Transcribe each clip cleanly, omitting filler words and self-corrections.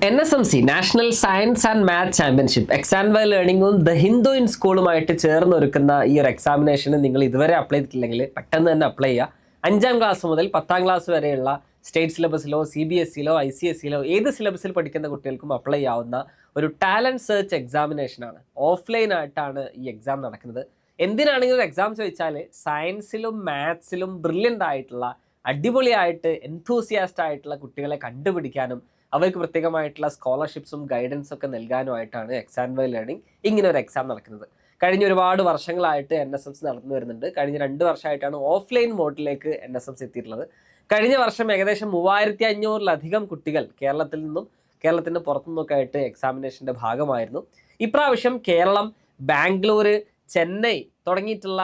NSMC national science and maths championship എക്സാൻവൈ ലേണിംഗും the Hindu in സ്കൂളുമായിട്ട് ചേർന്ന് ഒരുക്കുന്ന ഈ ഒരു എക്സാമിനേഷന് നിങ്ങൾ ഇതുവരെ അപ്ലൈ ചെയ്തിട്ടില്ലെങ്കിൽ പെട്ടെന്ന് തന്നെ അപ്ലൈ ചെയ്യുക. 5ാം ക്ലാസ് മുതൽ 10ാം ക്ലാസ് വരെയുള്ള സ്റ്റേറ്റ് സിലബസിലോ CBSEയിലോ ICSEയിലോ ഏത് സിലബസിൽ പഠിക്കുന്ന കുട്ടികൾക്കും അപ്ലൈ ചെയ്യാവുന്ന ഒരു ടാലൻറ്റ് സെർച്ച് എക്സാമിനേഷനാണ്. ഓഫ്ലൈൻ ആയിട്ടാണ് ഈ എക്സാം നടക്കുന്നത്. എന്തിനാണ് ഇങ്ങനെ എക്സാം ചോദിച്ചാൽ സയൻസിലും മാത്സിലും ബ്രില്യൻ്റ് ആയിട്ടുള്ള അടിപൊളിയായിട്ട് എൻതൂസിയാസ്റ്റ് ആയിട്ടുള്ള കുട്ടികളെ കണ്ടുപിടിക്കാനും അവർക്ക് പ്രത്യേകമായിട്ടുള്ള സ്കോളർഷിപ്സും ഗൈഡൻസും ഒക്കെ നൽകാനുമായിട്ടാണ് എക്സാൻവൈ ലേണിംഗ് ഇങ്ങനെ ഒരു എക്സാം നടക്കുന്നത്. കഴിഞ്ഞ ഒരുപാട് വർഷങ്ങളായിട്ട് NSMC നടന്നു വരുന്നുണ്ട്. കഴിഞ്ഞ 2 വർഷമായിട്ടാണ് ഓഫ്ലൈൻ മോഡിലേക്ക് NSMC എത്തിയിട്ടുള്ളത്. കഴിഞ്ഞ വർഷം ഏകദേശം 3500-ലധികം കുട്ടികൾ കേരളത്തിൽ നിന്നും കേരളത്തിന് പുറത്തുനിന്നൊക്കെ ആയിട്ട് എക്സാമിനേഷൻ്റെ ഭാഗമായിരുന്നു. ഇപ്രാവശ്യം കേരളം, ബാംഗ്ലൂർ, ചെന്നൈ തുടങ്ങിയിട്ടുള്ള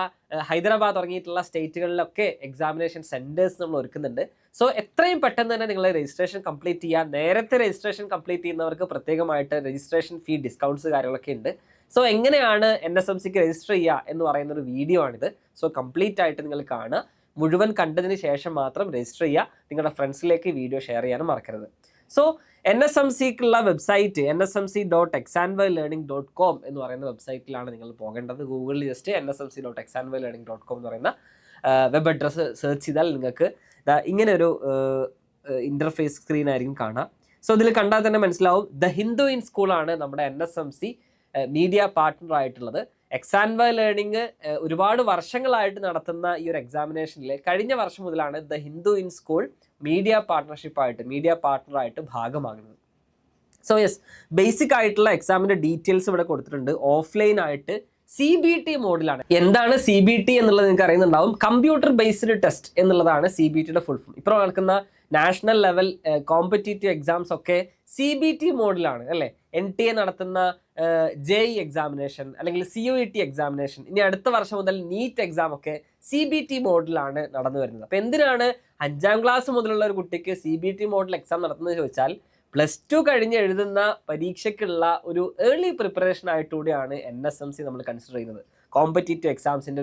ഹൈദരാബാദ് തുടങ്ങിയിട്ടുള്ള സ്റ്റേറ്റുകളിലൊക്കെ എക്സാമിനേഷൻ സെൻറ്റേഴ്സ് നമ്മൾ ഒരുക്കുന്നുണ്ട്. സോ എത്രയും പെട്ടെന്ന് തന്നെ നിങ്ങൾ രജിസ്ട്രേഷൻ കംപ്ലീറ്റ് ചെയ്യുക. നേരത്തെ രജിസ്ട്രേഷൻ കംപ്ലീറ്റ് ചെയ്യുന്നവർക്ക് പ്രത്യേകമായിട്ട് രജിസ്ട്രേഷൻ ഫീ ഡിസ്കൗണ്ട്സ് കാര്യങ്ങളൊക്കെ ഉണ്ട്. സോ എങ്ങനെയാണ് NSMCക്ക് രജിസ്റ്റർ ചെയ്യുക എന്ന് പറയുന്നൊരു വീഡിയോ ആണിത്. സോ കംപ്ലീറ്റ് ആയിട്ട് നിങ്ങൾ കാണുക. മുഴുവൻ കണ്ടതിന് ശേഷം മാത്രം രജിസ്റ്റർ ചെയ്യുക. നിങ്ങളുടെ ഫ്രണ്ട്സിലേക്ക് വീഡിയോ ഷെയർ ചെയ്യാനും മറക്കരുത്. സോ NSMCക്കുള്ള വെബ്സൈറ്റ് nsmc.exanvailearning.com എന്ന് പറയുന്ന വെബ്സൈറ്റിലാണ് നിങ്ങൾ പോകേണ്ടത്. ഗൂഗിളിൽ ജസ്റ്റ് nsmc.exanvailearning.com എന്ന് പറയുന്ന വെബ് അഡ്രസ്സ് സെർച്ച് ചെയ്താൽ നിങ്ങൾക്ക് ഇങ്ങനെ ഒരു ഇൻ്റർഫേസ് സ്ക്രീൻ ആയിരിക്കും കാണാം. സോ ഇതിൽ കണ്ടാൽ തന്നെ മനസ്സിലാവും, ദ ഹിന്ദു ഇൻ സ്കൂളാണ് നമ്മുടെ NSMC മീഡിയ പാർട്ട്ണർ ആയിട്ടുള്ളത്. എക്സാൻവൈ ലേണിംഗ് ഒരുപാട് വർഷങ്ങളായിട്ട് നടത്തുന്ന ഈ ഒരു എക്സാമിനേഷനിൽ കഴിഞ്ഞ വർഷം മുതലാണ് the Hindu in school media പാർട്ട്ണറായിട്ട് ഭാഗമാകുന്നത്. സോ യെസ്, ബേസിക് ആയിട്ടുള്ള എക്സാമിൻ്റെ ഡീറ്റെയിൽസ് ഇവിടെ കൊടുത്തിട്ടുണ്ട്. ഓഫ്ലൈൻ ആയിട്ട് CBT മോഡിലാണ്. എന്താണ് CBT എന്നുള്ളത് നിങ്ങൾക്ക് അറിയുന്നുണ്ടാവും. കമ്പ്യൂട്ടർ ബേസ്ഡ് ടെസ്റ്റ് എന്നുള്ളതാണ് CBTയുടെ ഫുൾ ഫോം. ഇപ്പോൾ നടക്കുന്ന നാഷണൽ ലെവൽ കോമ്പറ്റീറ്റീവ് എക്സാംസ് ഒക്കെ CBT മോഡിലാണ് അല്ലേ. NTA നടത്തുന്ന JEE എക്സാമിനേഷൻ അല്ലെങ്കിൽ CUET എക്സാമിനേഷൻ, ഇനി അടുത്ത വർഷം മുതൽ നീറ്റ് എക്സാം ഒക്കെ CBT മോഡിലാണ് നടന്നു വരുന്നത്. അപ്പോൾ എന്തിനാണ് 5ാം ക്ലാസ് മുതലുള്ള ഒരു കുട്ടിക്ക് CBT മോഡിൽ എക്സാം നടത്തുന്നത് ചോദിച്ചാൽ, +2 കഴിഞ്ഞ് എഴുതുന്ന പരീക്ഷയ്ക്കുള്ള ഒരു ഏർലി പ്രിപ്പറേഷൻ ആയിട്ടുകൂടിയാണ് NSMC നമ്മൾ കൺസിഡർ ചെയ്യുന്നത്. കോമ്പറ്റീറ്റീവ് എക്സാംസിൻ്റെ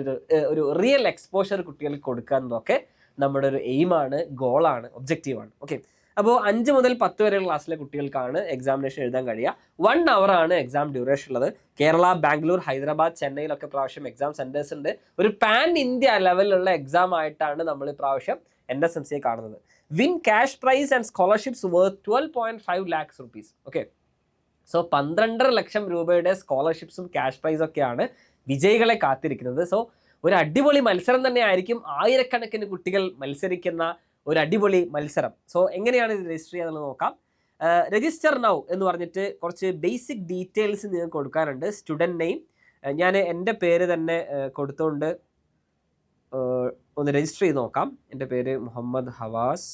ഒരു റിയൽ എക്സ്പോഷർ കുട്ടികൾക്ക് കൊടുക്കുക എന്നതൊക്കെ നമ്മുടെ ഒരു എയിമാണ്, ഗോളാണ്, ഒബ്ജക്റ്റീവാണ്. ഓക്കെ, അപ്പോൾ 5 മുതൽ 10 വരെയുള്ള ക്ലാസ്സിലെ കുട്ടികൾക്കാണ് എക്സാമിനേഷൻ എഴുതാൻ കഴിയുക. 1 hour ആണ് എക്സാം ഡ്യൂറേഷൻ ഉള്ളത്. കേരള, ബാംഗ്ലൂർ, ഹൈദരാബാദ്, ചെന്നൈയിലൊക്കെ പ്രാവശ്യം എക്സാം സെൻറ്റേഴ്സ് ഉണ്ട്. ഒരു പാൻ ഇന്ത്യ ലെവലിലുള്ള എക്സാം ആയിട്ടാണ് നമ്മൾ ഇപ്രാവശ്യം NSMCയെ കാണുന്നത്. Win cash prize and scholarships worth 12.5 lakhs rupees. Okay, so 12.5 ലക്ഷം രൂപയുടെ സ്കോളർഷിപ്സും ക്യാഷ് പ്രൈസും ഒക്കെയാണ് വിജയികളെ കാത്തിരിക്കുന്നത്. സോ ഒരു അടിപൊളി മത്സരം തന്നെ ആയിരിക്കും. ആയിരക്കണക്കിന് കുട്ടികൾ മത്സരിക്കുന്ന ഒരു അടിപൊളി മത്സരം. സോ എങ്ങനെയാണ് ഇത് രജിസ്റ്റർ ചെയ്യാന്നുള്ളത് നോക്കാം. രജിസ്റ്റർ നൗ എന്ന് പറഞ്ഞിട്ട് കുറച്ച് ബേസിക് ഡീറ്റെയിൽസ് നിങ്ങൾക്ക് കൊടുക്കാനുണ്ട്. സ്റ്റുഡൻറ്റ് നെയിം ഞാൻ എൻ്റെ പേര് തന്നെ കൊടുത്തുകൊണ്ട് ഒന്ന് രജിസ്റ്റർ ചെയ്ത് നോക്കാം. എൻ്റെ പേര് മുഹമ്മദ് ഹവാസ്.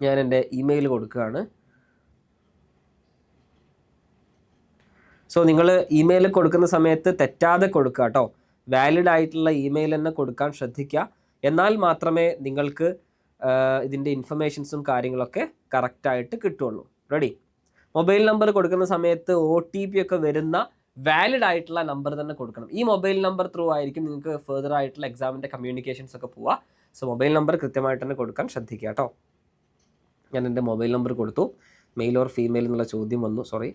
ഞാൻ എൻ്റെ ഇമെയിൽ കൊടുക്കുകയാണ്. സോ നിങ്ങൾ ഇമെയിൽ കൊടുക്കുന്ന സമയത്ത് തെറ്റാതെ കൊടുക്കുക കേട്ടോ. വാലിഡ് ആയിട്ടുള്ള ഇമെയിൽ തന്നെ കൊടുക്കാൻ ശ്രദ്ധിക്കുക. എന്നാൽ മാത്രമേ നിങ്ങൾക്ക് ഇതിൻ്റെ ഇൻഫർമേഷൻസും കാര്യങ്ങളൊക്കെ കറക്റ്റായിട്ട് കിട്ടുള്ളൂ. റെഡി? മൊബൈൽ നമ്പർ കൊടുക്കുന്ന സമയത്ത് OTP ഒക്കെ വരുന്ന വാലിഡ് ആയിട്ടുള്ള നമ്പർ തന്നെ കൊടുക്കണം. ഈ മൊബൈൽ നമ്പർ ത്രൂ ആയിരിക്കും നിങ്ങൾക്ക് ഫെർദർ ആയിട്ടുള്ള എക്സാമിൻ്റെ കമ്മ്യൂണിക്കേഷൻസ് ഒക്കെ പോവുക. സോ മൊബൈൽ നമ്പർ കൃത്യമായിട്ട് തന്നെ കൊടുക്കാൻ ശ്രദ്ധിക്കുക കേട്ടോ. ഞാൻ എൻ്റെ മൊബൈൽ നമ്പർ കൊടുത്തു. മെയിൽ ഓർ ഫീമെയിൽ എന്നുള്ള ചോദ്യം വന്നു, സോറി.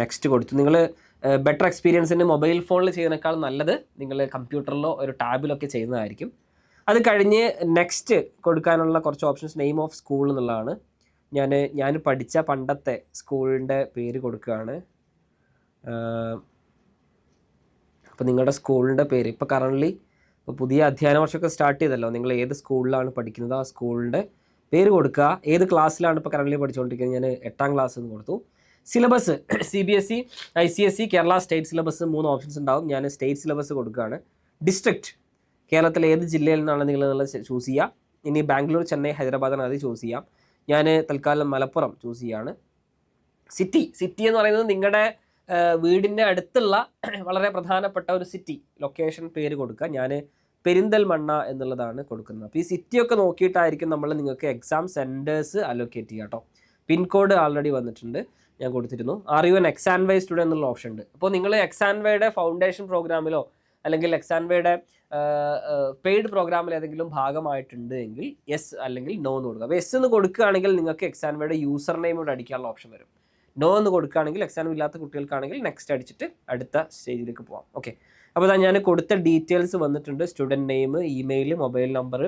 നെക്സ്റ്റ് കൊടുത്തു. നിങ്ങൾ ബെറ്റർ എക്സ്പീരിയൻസിന് മൊബൈൽ ഫോണിൽ ചെയ്യുന്നതിനേക്കാൾ നല്ലത് നിങ്ങൾ കമ്പ്യൂട്ടറിലോ ഒരു ടാബിലൊക്കെ ചെയ്യുന്നതായിരിക്കും. അത് കഴിഞ്ഞ് നെക്സ്റ്റ് കൊടുക്കാനുള്ള കുറച്ച് ഓപ്ഷൻസ് നെയിം ഓഫ് സ്കൂൾ എന്നുള്ളതാണ്. ഞാൻ പഠിച്ച പണ്ടത്തെ സ്കൂളിൻ്റെ പേര് കൊടുക്കുകയാണ്. അപ്പോൾ നിങ്ങളുടെ സ്കൂളിൻ്റെ പേര് ഇപ്പോൾ കറൻ്റ്ലി ഇപ്പോൾ പുതിയ അധ്യയന വർഷമൊക്കെ സ്റ്റാർട്ട് ചെയ്തല്ലോ. നിങ്ങൾ ഏത് സ്കൂളിലാണ് പഠിക്കുന്നത് ആ സ്കൂളിൻ്റെ പേര് കൊടുക്കുക. ഏത് ക്ലാസ്സിലാണ് ഇപ്പോൾ കറൻ്റ്ലി പഠിച്ചുകൊണ്ടിരിക്കുന്നത്? ഞാൻ 8ാം ക്ലാസ് എന്ന് കൊടുത്തു. Syllabus CBSE, ICSE, Kerala state syllabus 3 options ഉണ്ടാവും. ഞാൻ സ്റ്റേറ്റ് സിലബസ് കൊടുക്കുകയാണ്. ഡിസ്ട്രിക്റ്റ് കേരളത്തിലെ ഏത് ജില്ലയിൽ നിന്നാണ് നിങ്ങൾ ചൂസ് ചെയ്യുക. ഇനി ബാംഗ്ലൂർ, ചെന്നൈ, ഹൈദരാബാദാണ് അത് ചൂസ് ചെയ്യാം. ഞാൻ തൽക്കാലം മലപ്പുറം ചൂസ് ചെയ്യുകയാണ്. സിറ്റി എന്ന് പറയുന്നത് നിങ്ങളുടെ വീടിൻ്റെ അടുത്തുള്ള വളരെ പ്രധാനപ്പെട്ട ഒരു സിറ്റി ലൊക്കേഷൻ പേര് കൊടുക്കുക. ഞാൻ പെരിന്തൽമണ്ണ എന്നുള്ളതാണ് കൊടുക്കുന്നത്. അപ്പോൾ ഈ സിറ്റിയൊക്കെ നോക്കിയിട്ടായിരിക്കും നമ്മൾ നിങ്ങൾക്ക് എക്സാം സെൻറ്റേഴ്സ് അലോക്കേറ്റ് ചെയ്യുക കേട്ടോ. പിൻകോഡ് ആൾറെഡി വന്നിട്ടുണ്ട്, ഞാൻ കൊടുത്തിരുന്നു. ആർ യു എൻ എക്സാൻവൈ സ്റ്റുഡൻറ് എന്നുള്ള ഓപ്ഷൻ ഉണ്ട്. അപ്പോൾ നിങ്ങൾ എക്സാൻവൈയുടെ ഫൗണ്ടേഷൻ പ്രോഗ്രാമിലോ അല്ലെങ്കിൽ എക്സാൻവേയുടെ പെയ്ഡ് പ്രോഗ്രാമിൽ ഏതെങ്കിലും ഭാഗമായിട്ടുണ്ട് എങ്കിൽ യെസ് അല്ലെങ്കിൽ നോ എന്ന് കൊടുക്കുക. അപ്പോൾ യെസ് എന്ന് കൊടുക്കുകയാണെങ്കിൽ നിങ്ങൾക്ക് എക്സാൻവേയുടെ യൂസർ നെയിം കൂടെ അടിക്കാനുള്ള ഓപ്ഷൻ വരും. നോ എന്ന് കൊടുക്കുകയാണെങ്കിൽ എക്സാം ഇല്ലാത്ത കുട്ടികൾക്കാണെങ്കിൽ നെക്സ്റ്റ് അടിച്ചിട്ട് അടുത്ത സ്റ്റേജിലേക്ക് പോകാം. ഓക്കെ, അപ്പോൾ ഞാൻ കൊടുത്ത ഡീറ്റെയിൽസ് വന്നിട്ടുണ്ട്. Student name, email, mobile number,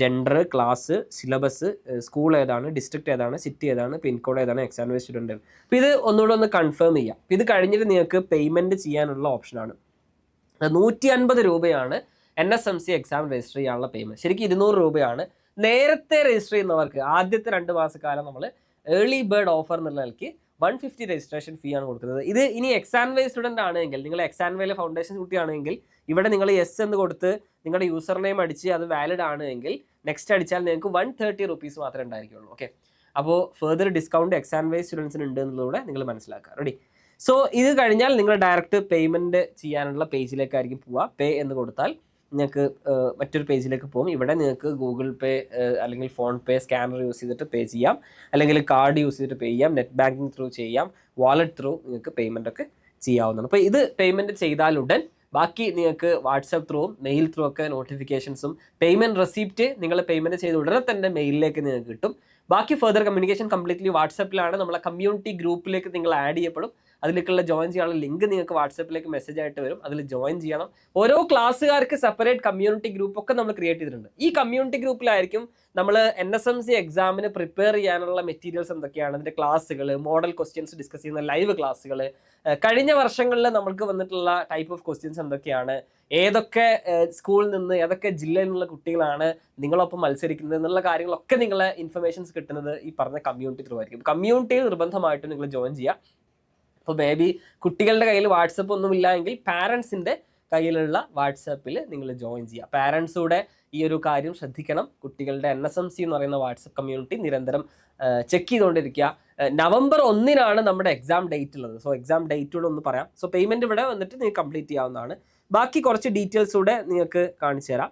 gender, class, syllabus, school ഏതാണ്, ഡിസ്ട്രിക്ട് ഏതാണ്, സിറ്റി ഏതാണ്, പിൻകോഡ് ഏതാണ്, എക്സാം സ്റ്റുഡൻറ്റ്. അപ്പോൾ ഇത് ഒന്നുകൂടെ ഒന്ന് കൺഫേം ചെയ്യാം. ഇത് കഴിഞ്ഞിട്ട് നിങ്ങൾക്ക് പേയ്മെൻറ്റ് ചെയ്യാനുള്ള ഓപ്ഷനാണ്. 150 രൂപയാണ് NSMC എക്സാം രജിസ്റ്റർ ചെയ്യാനുള്ള പേയ്മെൻറ്റ്. ശരിക്കും 200 രൂപയാണ്. നേരത്തെ രജിസ്റ്റർ ചെയ്യുന്നവർക്ക് ആദ്യത്തെ 2 മാസക്കാലം നമ്മൾ ഏർലി ബേർഡ് ഓഫർ എന്നുള്ള നിലയ്ക്ക് 150 രജിസ്ട്രേഷൻ ഫീ ആണ് കൊടുക്കുന്നത്. ഇത് ഇനി എക്സാൻവേ സ്റ്റുഡൻ്റ് ആണെങ്കിൽ, നിങ്ങൾ എക്സാൻവേയിലെ ഫൗണ്ടേഷൻ കുട്ടിയാണെങ്കിൽ ഇവിടെ നിങ്ങൾ യെസ് എന്ന് കൊടുത്ത് നിങ്ങളുടെ യൂസർ നെയിം അടിച്ച് അത് വാലിഡ് ആണ് എങ്കിൽ നെക്സ്റ്റ് അടിച്ചാൽ നിങ്ങൾക്ക് 130 റുപ്പീസ് മാത്രമേ ഉണ്ടായിരിക്കുള്ളൂ. ഓക്കെ, അപ്പോൾ ഫെർദർ ഡിസ്കൗണ്ട് എക്സാൻവേ സ്റ്റുഡൻസിന് ഉണ്ട് എന്നുള്ളൂടെ നിങ്ങൾ മനസ്സിലാക്കുക. റെഡി? സോ ഇത് കഴിഞ്ഞാൽ നിങ്ങൾ ഡയറക്റ്റ് പേയ്മെൻറ്റ് ചെയ്യാനുള്ള പേജിലേക്കായിരിക്കും പോവുക. പേ എന്ന് കൊടുത്താൽ നിങ്ങൾക്ക് മറ്റൊരു പേജിലേക്ക് പോകും. ഇവിടെ നിങ്ങൾക്ക് ഗൂഗിൾ പേ അല്ലെങ്കിൽ ഫോൺ പേ സ്കാനർ യൂസ് ചെയ്തിട്ട് പേ ചെയ്യാം, അല്ലെങ്കിൽ കാർഡ് യൂസ് ചെയ്തിട്ട് പേ ചെയ്യാം, നെറ്റ് ബാങ്കിങ് ത്രൂ ചെയ്യാം, വാലറ്റ് ത്രൂ നിങ്ങൾക്ക് പേയ്മെൻ്റ് ഒക്കെ ചെയ്യാവുന്നതാണ്. അപ്പോൾ ഇത് പേയ്മെൻറ്റ് ചെയ്താലുടൻ ബാക്കി നിങ്ങൾക്ക് വാട്സപ്പ് ത്രൂവും മെയിൽ ത്രൂ ഒക്കെ നോട്ടിഫിക്കേഷൻസും പേയ്മെൻറ്റ് റെസിപ്റ്റ് നിങ്ങൾ പേയ്മെൻറ്റ് ചെയ്ത ഉടനെ തന്നെ മെയിലിലേക്ക് നിങ്ങൾക്ക് കിട്ടും. ബാക്കി ഫെർദർ കമ്മ്യൂണിക്കേഷൻ കംപ്ലീറ്റ്ലി വാട്സപ്പിലാണ്. നമ്മളെ കമ്മ്യൂണിറ്റി ഗ്രൂപ്പിലേക്ക് നിങ്ങൾ ആഡ് ചെയ്യപ്പെടും. അതിലേക്കുള്ള ജോയിൻ ചെയ്യാനുള്ള ലിങ്ക് നിങ്ങൾക്ക് വാട്സപ്പിലേക്ക് മെസ്സേജ് ആയിട്ട് വരും. അതിൽ ജോയിൻ ചെയ്യണം. ഓരോ ക്ലാസ്സുകാർക്ക് സെപ്പറേറ്റ് കമ്മ്യൂണിറ്റി ഗ്രൂപ്പ് ഒക്കെ നമ്മൾ ക്രിയേറ്റ് ചെയ്തിട്ടുണ്ട്. ഈ കമ്മ്യൂണിറ്റി ഗ്രൂപ്പിലായിരിക്കും നമ്മൾ NSMC എക്സാമിന് പ്രിപ്പയർ ചെയ്യാനുള്ള മെറ്റീരിയൽസ് എന്തൊക്കെയാണ്, അതിൻ്റെ ക്ലാസ്സുകൾ, മോഡൽ ക്വസ്റ്റ്യൻസ് ഡിസ്കസ് ചെയ്യുന്ന ലൈവ് ക്ലാസ്സുകൾ, കഴിഞ്ഞ വർഷങ്ങളിൽ നമുക്ക് വന്നിട്ടുള്ള ടൈപ്പ് ഓഫ് ക്വസ്റ്റ്യൻസ് എന്തൊക്കെയാണ്, ഏതൊക്കെ സ്കൂളിൽ നിന്ന് ഏതൊക്കെ ജില്ലയിൽ നിന്നുള്ള കുട്ടികളാണ് നിങ്ങളൊപ്പം മത്സരിക്കുന്നത് എന്നുള്ള കാര്യങ്ങളൊക്കെ നിങ്ങളെ ഇൻഫർമേഷൻസ് കിട്ടുന്നത് ഈ പറഞ്ഞ കമ്മ്യൂണിറ്റി ത്രൂ ആയിരിക്കും. കമ്മ്യൂണിറ്റിയിൽ നിർബന്ധമായിട്ടും നിങ്ങൾ ജോയിൻ ചെയ്യുക. അപ്പോൾ മേ ബി കുട്ടികളുടെ കയ്യിൽ വാട്സപ്പ് ഒന്നുമില്ല എങ്കിൽ പാരൻസിൻ്റെ കയ്യിലുള്ള വാട്സപ്പിൽ നിങ്ങൾ ജോയിൻ ചെയ്യുക. പാരൻസൂടെ ഈ ഒരു കാര്യം ശ്രദ്ധിക്കണം. കുട്ടികളുടെ NSMC എന്ന് പറയുന്ന വാട്സപ്പ് കമ്മ്യൂണിറ്റി നിരന്തരം ചെക്ക് ചെയ്തുകൊണ്ടിരിക്കുക. നവംബർ 1 നമ്മുടെ എക്സാം ഡേറ്റ് ഉള്ളത്. സോ എക്സാം ഡേറ്റ് കൂടെ ഒന്ന് പറയാം. സോ പേയ്മെൻറ്റ് ഇവിടെ വന്നിട്ട് നിങ്ങൾക്ക് കംപ്ലീറ്റ് ചെയ്യാവുന്നതാണ്. ബാക്കി കുറച്ച് ഡീറ്റെയിൽസ് കൂടെ നിങ്ങൾക്ക് കാണിച്ചു തരാം.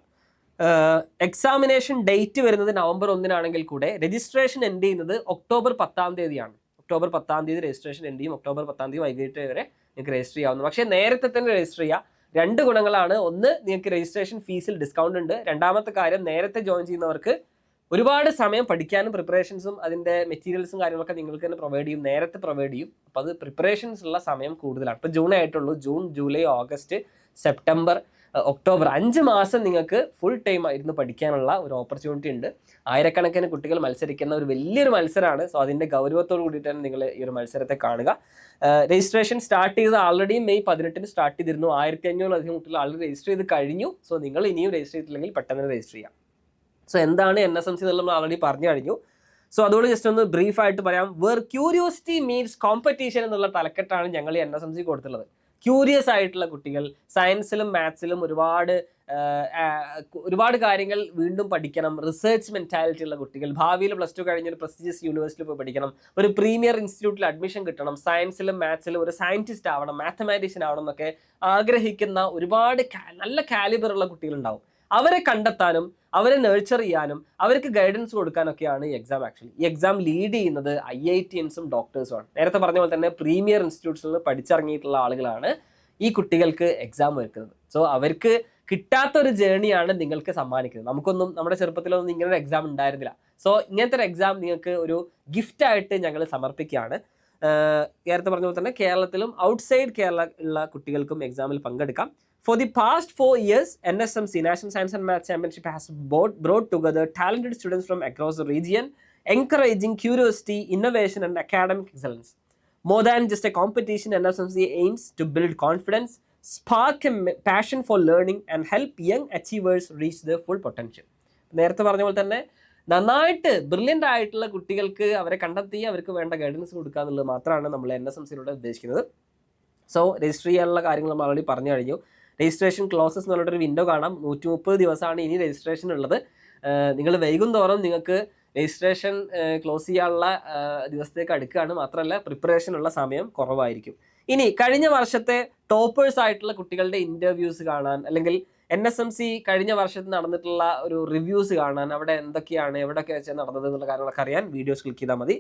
എക്സാമിനേഷൻ ഡേറ്റ് വരുന്നത് നവംബർ 1 കൂടെ രജിസ്ട്രേഷൻ എൻഡ് ചെയ്യുന്നത് ഒക്ടോബർ 10 ഒക്ടോബർ 10 രജിസ്ട്രേഷൻ എൻഡ് ചെയ്യും. ഒക്ടോബർ 10 വൈകിട്ട് വരെ നിങ്ങൾക്ക് രജിസ്റ്റർ ചെയ്യാവുന്നു. പക്ഷേ നേരത്തെ തന്നെ രജിസ്റ്റർ ചെയ്യുക. 2 ഗുണങ്ങളാണ്. ഒന്ന്, നിങ്ങൾക്ക് രജിസ്ട്രേഷൻ ഫീസിൽ ഡിസ്കൗണ്ട് ഉണ്ട്. രണ്ടാമത്തെ കാര്യം, നേരത്തെ ജോയിൻ ചെയ്യുന്നവർക്ക് ഒരുപാട് സമയം പഠിക്കാനും പ്രിപ്പറേഷൻസും അതിൻ്റെ മെറ്റീരിയൽസും കാര്യങ്ങളൊക്കെ നിങ്ങൾക്ക് തന്നെ പ്രൊവൈഡ് ചെയ്യും, നേരത്തെ പ്രൊവൈഡ് ചെയ്യും. അപ്പോൾ അത് പ്രിപ്പറേഷൻസ് ഉള്ള സമയം കൂടുതലാണ്. ഇപ്പോൾ ജൂൺ ആയിട്ടുള്ളൂ. June, July, August, September, October 5 മാസം നിങ്ങൾക്ക് ഫുൾ ടൈം ഇരുന്ന് പഠിക്കാനുള്ള ഒരു ഓപ്പർച്യൂണിറ്റി ഉണ്ട്. ആയിരക്കണക്കിന് കുട്ടികൾ മത്സരിക്കുന്ന ഒരു വലിയൊരു മത്സരമാണ്. സോ അതിൻ്റെ ഗൗരവത്തോട് കൂടിയിട്ട് തന്നെ നിങ്ങൾ ഈ ഒരു മത്സരത്തെ കാണുക. രജിസ്ട്രേഷൻ സ്റ്റാർട്ട് ചെയ്ത് ആൾറെഡി മെയ് 18 സ്റ്റാർട്ട് ചെയ്തിരുന്നു. 1500-ലധികം കുട്ടികൾ ആൾറെഡി രജിസ്റ്റർ ചെയ്ത് കഴിഞ്ഞു. സോ നിങ്ങൾ ഇനിയും രജിസ്റ്റർ ചെയ്തിട്ടില്ലെങ്കിൽ പെട്ടെന്ന് രജിസ്റ്റർ ചെയ്യാം. സോ എന്താണ് NSMC എന്നുള്ളത് നമ്മൾ ആൾറെഡി പറഞ്ഞു കഴിഞ്ഞു. സോ അതുകൊണ്ട് ജസ്റ്റ് ഒന്ന് ബ്രീഫായിട്ട് പറയാം. വേർ ക്യൂരിയോസിറ്റി മീൻസ് കോമ്പറ്റീഷൻ എന്നുള്ള തലക്കെട്ടാണ് ഞങ്ങൾ ഈ NSMC കൊടുത്തുള്ളത്. ക്യൂരിയസ് ആയിട്ടുള്ള കുട്ടികൾ, സയൻസിലും മാത്സിലും ഒരുപാട് കാര്യങ്ങൾ വീണ്ടും പഠിക്കണം, റിസർച്ച് മെൻറ്റാലിറ്റി ഉള്ള കുട്ടികൾ, ഭാവിയിൽ +2 കഴിഞ്ഞൊരു പ്രസ്റ്റീജിയസ് യൂണിവേഴ്സിറ്റിയിൽ പോയി പഠിക്കണം, ഒരു പ്രീമിയർ ഇൻസ്റ്റിറ്റ്യൂട്ടിൽ അഡ്മിഷൻ കിട്ടണം, സയൻസിലും മാത്സിലും ഒരു സയൻറ്റിസ്റ്റ് ആവണം, മാത്തമാറ്റീഷ്യൻ ആവണം എന്നൊക്കെ ആഗ്രഹിക്കുന്ന ഒരുപാട് നല്ല കാലിബർ ഉള്ള കുട്ടികളുണ്ടാവും. അവരെ കണ്ടെത്താനും അവരെ നഴ്ചർ ചെയ്യാനും അവർക്ക് ഗൈഡൻസ് കൊടുക്കാനൊക്കെയാണ് ഈ എക്സാം. ആക്ച്വലി ഈ എക്സാം ലീഡ് ചെയ്യുന്നത് IITiansഉം ഡോക്ടേഴ്സുമാണ്. നേരത്തെ പറഞ്ഞ പോലെ തന്നെ പ്രീമിയർ ഇൻസ്റ്റിറ്റ്യൂട്ട്സിൽ നിന്ന് പഠിച്ചിറങ്ങിയിട്ടുള്ള ആളുകളാണ് ഈ കുട്ടികൾക്ക് എക്സാം വെക്കുന്നത്. സോ അവർക്ക് കിട്ടാത്തൊരു ജേണിയാണ് നിങ്ങൾക്ക് സമ്മാനിക്കുന്നത്. നമുക്കൊന്നും നമ്മുടെ ചെറുപ്പത്തിലൊന്നും ഇങ്ങനെ ഒരു എക്സാം ഉണ്ടായിരുന്നില്ല. സോ ഇങ്ങനത്തെ ഒരു എക്സാം നിങ്ങൾക്ക് ഒരു ഗിഫ്റ്റായിട്ട് ഞങ്ങൾ സമർപ്പിക്കുകയാണ്. നേരത്തെ പറഞ്ഞ പോലെ തന്നെ കേരളത്തിലും ഔട്ട്സൈഡ് കേരള ഉള്ള കുട്ടികൾക്കും എക്സാമിൽ പങ്കെടുക്കാം. For the past 4 years, NSMC, National Science and Maths Championship, has brought together talented students from across the region, encouraging curiosity, innovation, and academic excellence. More than just a competition, NSMC aims to build confidence, spark a passion for learning, and help young achievers reach their full potential. നേരത്തെ പറഞ്ഞ പോലെ തന്നെ നന്നായിട്ട് brilliant ആയിട്ടുള്ള കുട്ടികൾക്ക് അവരെ കണ്ടെത്തി അവർക്ക് വേണ്ട ഗൈഡൻസ് കൊടുക്കുക എന്നുള്ളത് മാത്രമാണ് നമ്മൾ NSMCയിലൂടെ ഉദ്ദേശിക്കുന്നത്. സോ രജിസ്റ്റർ ചെയ്യാനുള്ള കാര്യങ്ങൾ നമ്മൾ ഓൾറെഡി പറഞ്ഞു കഴിഞ്ഞു. രജിസ്ട്രേഷൻ ക്ലോസസ് എന്ന് പറഞ്ഞിട്ടൊരു വിൻഡോ കാണാം. 130 ദിവസമാണ് ഇനി രജിസ്ട്രേഷൻ ഉള്ളത്. നിങ്ങൾ വൈകും തോറും നിങ്ങൾക്ക് രജിസ്ട്രേഷൻ ക്ലോസ് ചെയ്യാനുള്ള ദിവസത്തേക്ക് അടുക്കുകയാണ്. മാത്രമല്ല പ്രിപ്പറേഷനുള്ള സമയം കുറവായിരിക്കും. ഇനി കഴിഞ്ഞ വർഷത്തെ ടോപ്പേഴ്സ് ആയിട്ടുള്ള കുട്ടികളുടെ ഇൻ്റർവ്യൂസ് കാണാൻ, അല്ലെങ്കിൽ NSMC കഴിഞ്ഞ വർഷത്തിൽ നടന്നിട്ടുള്ള ഒരു റിവ്യൂസ് കാണാൻ, അവിടെ എന്തൊക്കെയാണ് എവിടെയൊക്കെ വെച്ചാൽ നടന്നത് എന്നുള്ള കാര്യങ്ങളൊക്കെ അറിയാൻ വീഡിയോസ് ക്ലിക്ക് ചെയ്താൽ മതി.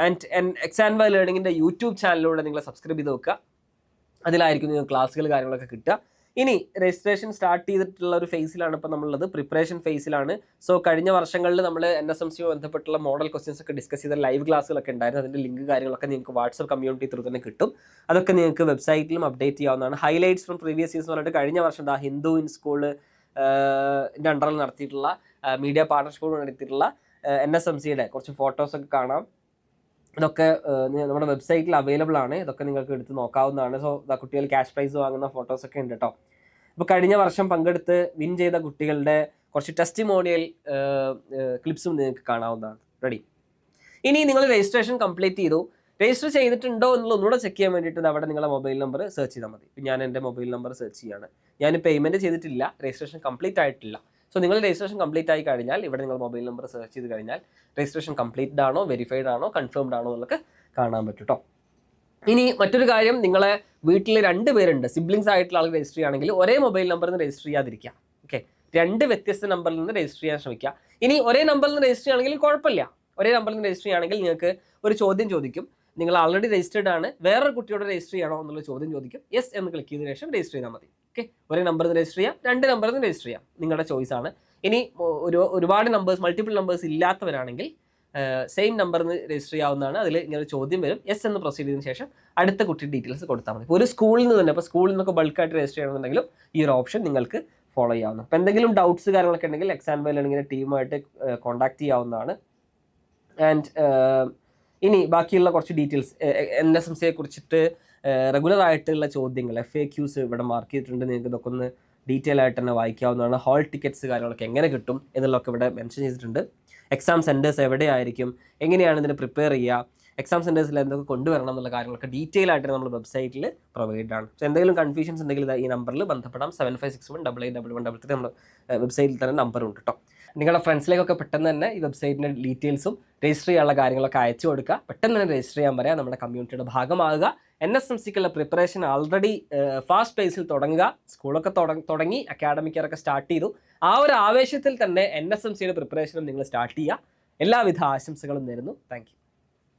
ആൻഡ് എക്സാൻവേ ലേണിങ്ങിൻ്റെ യൂട്യൂബ് ചാനലിലൂടെ നിങ്ങൾ സബ്സ്ക്രൈബ് ചെയ്ത് വെക്കുക. അതിലായിരിക്കും നിങ്ങൾക്ക് ക്ലാസ്സുകൾ കാര്യങ്ങളൊക്കെ കിട്ടുക. ഇനി രജിസ്ട്രേഷൻ സ്റ്റാർട്ട് ചെയ്തിട്ടുള്ള ഒരു ഫേസിലാണ് ഇപ്പോൾ നമ്മളുള്ളത്, പ്രിപ്പറേഷൻ ഫേസിലാണ്. സോ കഴിഞ്ഞ വർഷങ്ങളിൽ നമ്മൾ NSMC ബന്ധപ്പെട്ടുള്ള മോഡൽ ക്വസ്റ്റ്യൻസ് ഒക്കെ ഡിസ്കസ് ചെയ്ത ലൈവ് ക്ലാസ്സുകളൊക്കെ ഉണ്ടായിരുന്നു. അതിൻ്റെ ലിങ്ക് കാര്യങ്ങളൊക്കെ നിങ്ങൾക്ക് വാട്സ്ആപ്പ് കമ്മ്യൂണിറ്റി ത്രൂ തന്നെ കിട്ടും. അതൊക്കെ നിങ്ങൾക്ക് വെബ്സൈറ്റിലും അപ്ഡേറ്റ് ചെയ്യാവുന്നതാണ്. ഹൈലൈറ്റ്സ് ഫ്രം പ്രീവിയസ് ഇയേഴ്സ് എന്ന് പറഞ്ഞിട്ട് കഴിഞ്ഞ വർഷം ഹിന്ദു ഇൻ സ്കൂള് അണ്ടറിൽ നടത്തിയിട്ടുള്ള മീഡിയ പാർട്ണർഷിപ്പ് നടത്തിയിട്ടുള്ള NSMCയുടെ കുറച്ച് ഫോട്ടോസൊക്കെ കാണാം. ഇതൊക്കെ നമ്മുടെ വെബ്സൈറ്റിൽ അവൈലബിൾ ആണ്. ഇതൊക്കെ നിങ്ങൾക്ക് എടുത്ത് നോക്കാവുന്നതാണ്. സോ കുട്ടികൾ ക്യാഷ് പ്രൈസ് വാങ്ങുന്ന ഫോട്ടോസൊക്കെ ഉണ്ട് കേട്ടോ. ഇപ്പോൾ കഴിഞ്ഞ വർഷം പങ്കെടുത്ത് വിൻ ചെയ്ത കുട്ടികളുടെ കുറച്ച് ടെസ്റ്റിമോണിയൽ ക്ലിപ്സും നിങ്ങൾക്ക് കാണാവുന്നതാണ്. റെഡി. ഇനി നിങ്ങൾ രജിസ്ട്രേഷൻ കംപ്ലീറ്റ് ചെയ്തു, രജിസ്റ്റർ ചെയ്തിട്ടുണ്ടോ എന്നുള്ള ഒന്നുകൂടെ ചെക്ക് ചെയ്യാൻ വേണ്ടിയിട്ട് അവിടെ നിങ്ങളുടെ മൊബൈൽ നമ്പർ സെർച്ച് ചെയ്താൽ മതി. ഇപ്പം ഞാൻ എൻ്റെ മൊബൈൽ നമ്പർ സെർച്ച് ചെയ്യാണ്. ഞാൻ പേയ്മെൻറ്റ് ചെയ്തിട്ടില്ല, രജിസ്ട്രേഷൻ കംപ്ലീറ്റ് ആയിട്ടില്ല. സോ നിങ്ങൾ രജിസ്ട്രേഷൻ കംപ്ലീറ്റ് ആയി കഴിഞ്ഞാൽ ഇവിടെ നിങ്ങൾ മൊബൈൽ നമ്പർ സെർച്ച് ചെയ്ത് കഴിഞ്ഞാൽ രജിസ്ട്രേഷൻ കംപ്ലീറ്റഡ് ആണോ, വെരിഫൈഡ് ആണോ, കൺഫേംഡ് ആണോ എന്നുള്ളത് കാണാൻ പറ്റും കേട്ടോ. ഇനി മറ്റൊരു കാര്യം, നിങ്ങളെ വീട്ടിൽ 2 പേരുണ്ട്, സിബ്ലിങ്സ് ആയിട്ടുള്ള ആൾ രജിസ്റ്റർ ചെയ്യുകയാണെങ്കിൽ ഒരേ മൊബൈൽ നമ്പറിൽ നിന്ന് രജിസ്റ്റർ ചെയ്യാതിരിക്കുക. ഓക്കെ, 2 വ്യത്യസ്ത നമ്പറിൽ നിന്ന് രജിസ്റ്റർ ചെയ്യാൻ ശ്രമിക്കുക. ഇനി ഒരേ നമ്പറിൽ നിന്ന് രജിസ്റ്റർ ചെയ്യുകയാണെങ്കിൽ കുഴപ്പമില്ല. ഒരേ നമ്പറിൽ നിന്ന് രജിസ്റ്റർ ചെയ്യുകയാണെങ്കിൽ നിങ്ങൾക്ക് ഒരു ചോദ്യം ചോദിക്കും, നിങ്ങൾ ആൾറെഡി രജിസ്റ്റേർഡ് ആണ്, വേറൊരു കുട്ടിയോട് രജിസ്റ്റർ ചെയ്യണോ എന്നുള്ള ചോദ്യം ചോദിക്കും. യെസ് എന്ന് ക്ലിക്ക് ചെയ്തതിനു ശേഷം രജിസ്റ്റർ ചെയ്താൽ മതി. ഓക്കെ, ഒരേ നമ്പറിൽ നിന്ന് രജിസ്റ്റർ ചെയ്യാം, 2 നമ്പറിൽ നിന്ന് രജിസ്റ്റർ ചെയ്യാം, നിങ്ങളുടെ ചോയ്സ് ആണ്. ഇനി ഒരുപാട് നമ്പേഴ്സ്, മൾട്ടിപ്പിൾ നമ്പേഴ്സ് ഇല്ലാത്തവരാണെങ്കിൽ സെയിം നമ്പറിൽ നിന്ന് രജിസ്റ്റർ ചെയ്യാവുന്നതാണ്. അതിൽ ഇങ്ങനെ ഒരു ചോദ്യം വരും, യെസ് എന്ന് പ്രൊസീഡ് ചെയ്തതിനു ശേഷം അടുത്ത കുട്ടി ഡീറ്റെയിൽസ് കൊടുത്താൽ മതി. ഇപ്പോൾ ഒരു സ്കൂളിൽ നിന്ന് തന്നെ, ഇപ്പോൾ സ്കൂളിൽ നിന്നൊക്കെ ബൾക്കായിട്ട് രജിസ്റ്റർ ചെയ്യണമെന്നുണ്ടെങ്കിലും ഈ ഒരു ഓപ്ഷൻ നിങ്ങൾക്ക് ഫോളോ ചെയ്യാവുന്ന. അപ്പോൾ എന്തെങ്കിലും ഡൗട്ട്സ് കാര്യങ്ങളൊക്കെ ഉണ്ടെങ്കിൽ എക്സാംബൈ ലേണിങ്ങിൻ്റെ ടീമുമായിട്ട് കോൺടാക്ട് ചെയ്യാവുന്നതാണ്. ആൻഡ് ഇനി ബാക്കിയുള്ള കുറച്ച് ഡീറ്റെയിൽസ് NSMCയെ കുറിച്ചിട്ട് റെഗുലർ ആയിട്ടുള്ള ചോദ്യങ്ങൾ FAQs ഇവിടെ മാർക്ക് ചെയ്തിട്ടുണ്ട്. നിങ്ങൾക്ക് ഇതൊക്കെ ഒന്ന് ഡീറ്റെയിൽ ആയിട്ട് തന്നെ വായിക്കാവുന്നതാണ്. ഹാൾ ടിക്കറ്റ്സ് കാര്യങ്ങളൊക്കെ എങ്ങനെ കിട്ടും എന്നുള്ളതൊക്കെ ഇവിടെ മെൻഷൻ ചെയ്തിട്ടുണ്ട്. എക്സാം സെൻറ്റേഴ്സ് എവിടെയായിരിക്കും, എങ്ങനെയാണ് ഇതിന് പ്രിപ്പയർ ചെയ്യുക, എക്സാം സെൻറ്റേഴ്സിൽ എന്തൊക്കെ കൊണ്ടുവരണം എന്നുള്ള കാര്യങ്ങളൊക്കെ ഡീറ്റെയിൽ ആയിട്ട് നമ്മൾ വെബ്സൈറ്റിൽ പ്രൊവൈഡ് ആണ്. സോ എന്തെങ്കിലും കൺഫ്യൂഷൻസ് ഉണ്ടെങ്കിൽ ഈ നമ്പറിൽ ബന്ധപ്പെടാം. 7561881133 നമ്മുടെ വെബ്സൈറ്റിൽ തന്നെ നമ്പറുണ്ട് കേട്ടോ. നിങ്ങളുടെ ഫ്രണ്ട്സിലേക്കൊക്കെ പെട്ടെന്ന് തന്നെ ഈ വെബ്സൈറ്റിൻ്റെ ഡീറ്റെയിൽസും രജിസ്റ്റർ ചെയ്യാനുള്ള കാര്യങ്ങളൊക്കെ അയച്ചു കൊടുക്കുക. പെട്ടെന്ന് തന്നെ രജിസ്റ്റർ ചെയ്യാൻ പറയാം, നമ്മുടെ കമ്മ്യൂണിറ്റിയുടെ ഭാഗമാകുക. NSMCക്കുള്ള പ്രിപ്പറേഷൻ ആൾറെഡി ഫാസ്റ്റ് പേസിൽ തുടങ്ങുക. സ്കൂളൊക്കെ തുടങ്ങി, അക്കാഡമിക് ഇയറൊക്കെ സ്റ്റാർട്ട് ചെയ്തു. ആ ഒരു ആവേശത്തിൽ തന്നെ NSMCയുടെ പ്രിപ്പറേഷനും നിങ്ങൾ സ്റ്റാർട്ട് ചെയ്യുക. എല്ലാവിധ ആശംസകളും നേരുന്നു. Thank you.